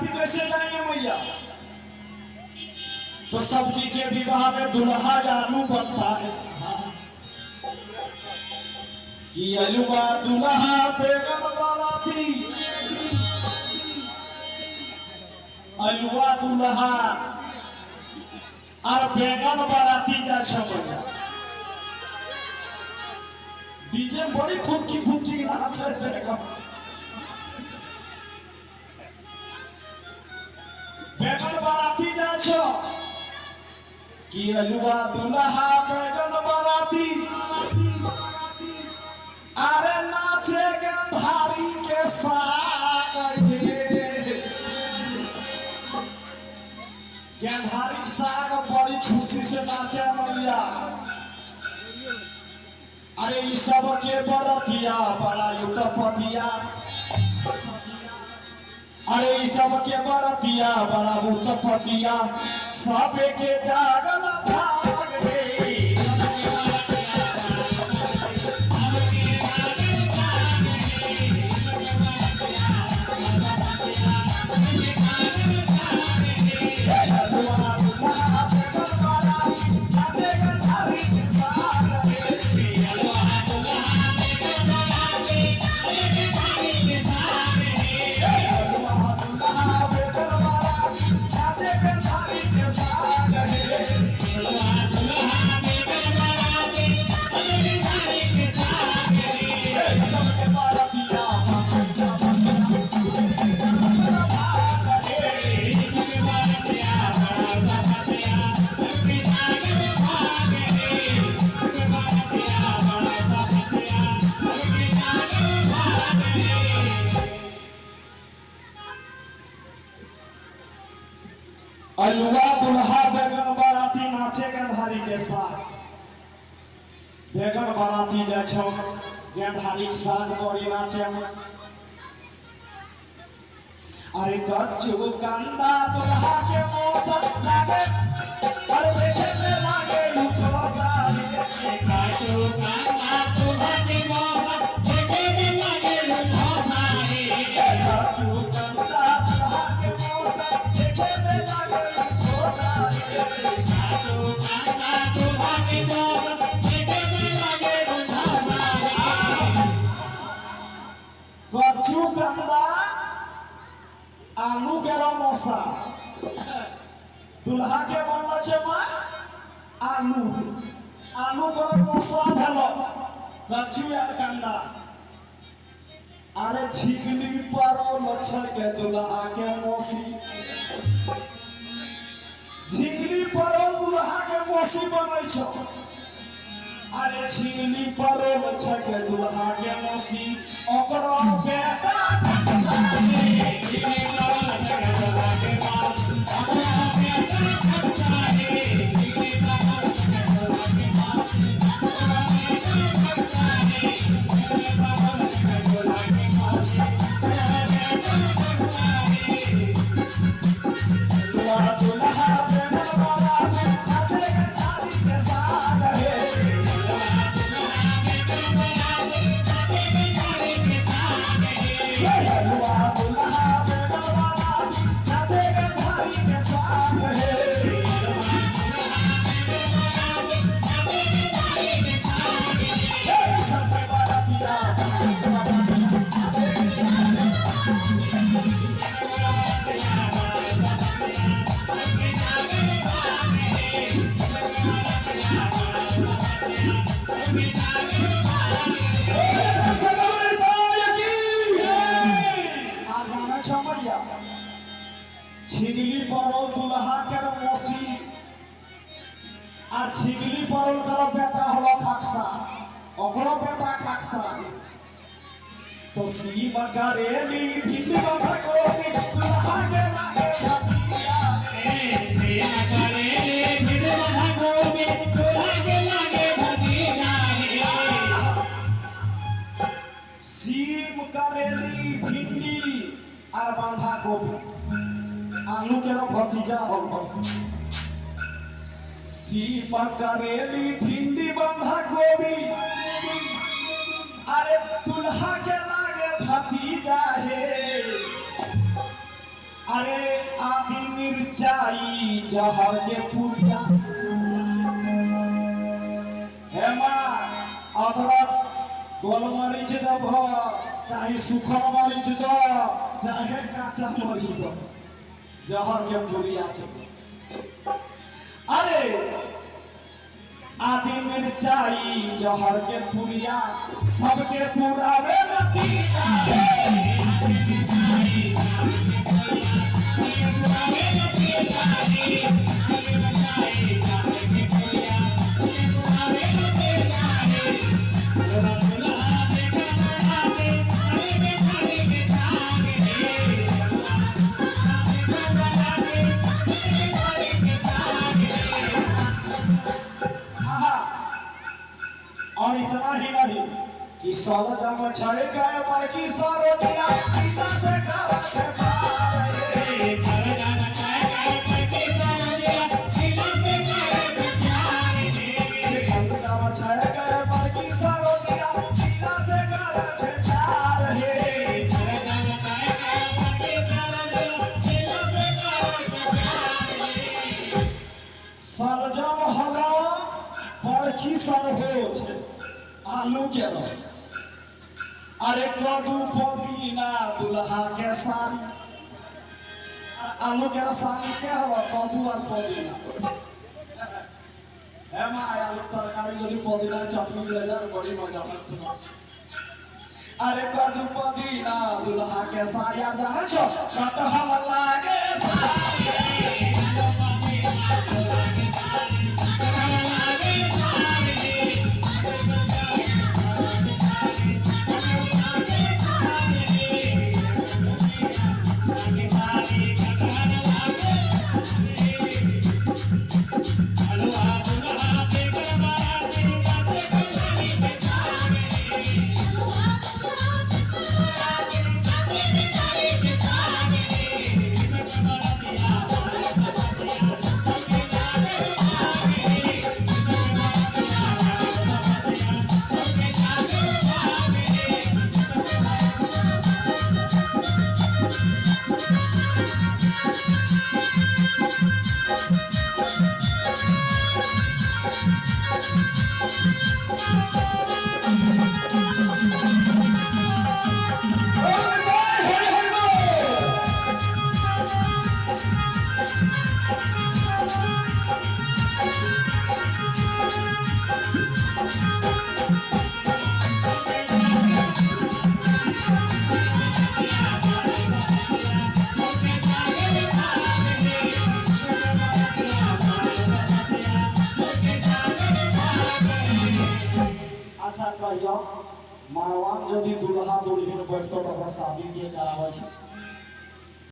बराती कैसे जाएंगे मैया? तो सब्जी के विवाह में दुल्हा आलू बनता है कि अलुआ दुल्हा बेगन बराती, अलुआ दुल्हा और बेगन बराती जा मैया। डीजे बड़ी खुद की नाच है। बेगन बराती जा कि अलुआ दुल्हा बेगन बराती, अरे नाचे गंधारी के साग, गंधारी साग बड़ी खुशी से नाचे मैया। अरे इस सब के बरतिया बड़ा युतपतिया, अरे इस सब के बरतिया बड़ा युतपतिया, सब के जागल भाग रे। अलुआ दुल्हा बेगन बराती नाचे गंधारी के साथ। बेगन बराती जा गंधारी के साथ बड़ी नाचे। अरे कच्चू कंदा दुल्हा के मौसम लागे, अरे देखे पे लागे लुचवा सारी। कच्चू कंदा दुल्हा के मौसम देखे पे लागे लुचवा सारी। कच्चू कंदा दुल्हा के मौसम देखे पे लागे लुचवा सारी। कच्चू कंदा दुल्हा के मौसम देखे पे लागे लुचवा सारी। कच्चू कंदा आलू के रमोसा दुल्हा के बनल छे मां आलू, आलू के रमोसा भेलो कच्चू यार कंदा। अरे झिगली परल छे के दुल्हा के मौसी, झिगली परल दुल्हा के मौसी बनै छो। अरे झिगली परल छे के दुल्हा के मौसी, ओकरो बेटा छिगली परल दुल्हा के मौसी आ छिगली परल कर बेटा हलो खाकसा, ओकरो बेटा खाकसा। तो सीम करेली भिंड बाबा को दुल्हा के लागे छतिया रे। सीम करेली भिंड बाबा को दुल्हा के लागे भतीजा रे। सीम करेली भिंडी और बंधा गोभी आलू के भतीजा हो। सीम करेली भिंडी बंधा गोभी, अरे दुल्हा के लागे भतीजा हे। अरे आदि मिर्चाई जहर के पुरिया हेमा अदरक गोलमरीच दब चाहे सुखल मरीच दो चाहे काचा मरीच दो जहर के पुरिया अरे आदि मिर्चाई जहर के पुरिया सबके पुरावे नतीजा और इतना ही नहीं कि साला जब छड़े गए बाकी सारो दिया सीता से काला से पाए सारा जब छड़े गए बाकी सारो दिया सीता से काला से पाए जब छड़े गए बाकी सारो दिया सीता से काला से पाए सारा जब छड़े गए बाकी सारो दिया सीता से काला से पाए साल जब हला बड़की सर हो छे आलू के अरे कदू पुदीना दुल्हा के सारी आलू के सारी के हो कदू और पुदीना हेमा आलू तरकारी यदि पुदीना चटनी ले जाए बड़ी मजा आती अरे कदू पुदीना दुल्हा के सारी आ जाने छो कटहल लागे सारी अच्छा कहियो मारवान यदि दुल्हा दुल्हन बैठतो तो शादी के करावे छै